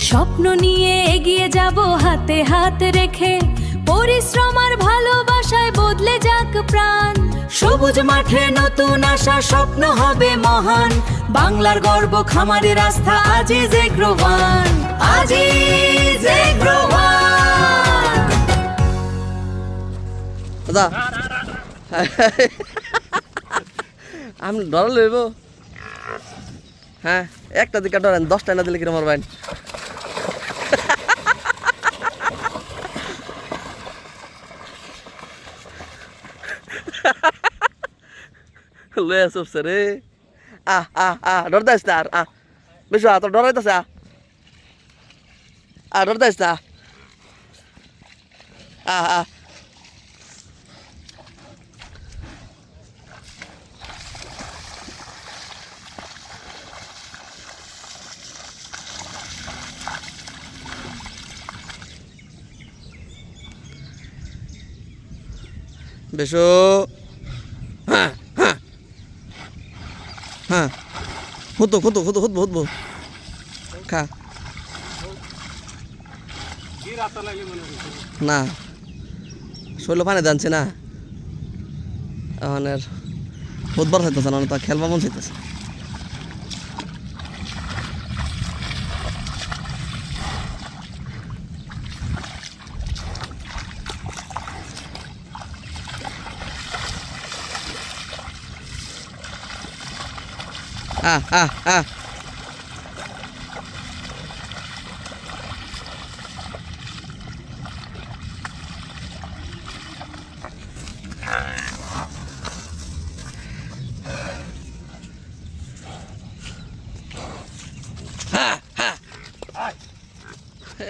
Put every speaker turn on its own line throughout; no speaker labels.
স্বপ্ন নিয়ে এগিয়ে যাব হাতে হাত রেখে, পরিশ্রম আর ভালোবাসায় বদলে যাক প্রাণ। সবুজ মাঠে নতুন আশা, স্বপ্ন হবে মহান। বাংলার গর্ব, খামারের আস্থা, আজিজ এগ্রোওয়ান, আজিজ এগ্রোওয়ান।
দাদা আমি ডর লইব। হ্যাঁ, একটা দিকে ডরেন, 10টা না দিলে কিরম মারবেন? লয়ে আসছে রে। ডর দাইস না আর বেশি তোর ডর হইতেছে। ডর দাইস না। বেশো হ্যাঁ হুতবো খা না, শৈল পানি জানছে না এখন আর ফুটবল চাইতেছে না, তা খেলবা মন চাইতেছে।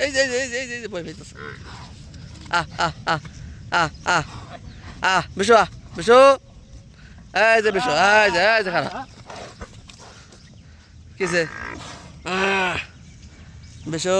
এই যে বই ফেলতেছে। বিশু বিশু, এই যে বিশু, এই যে খারাপ কিসে বিশু।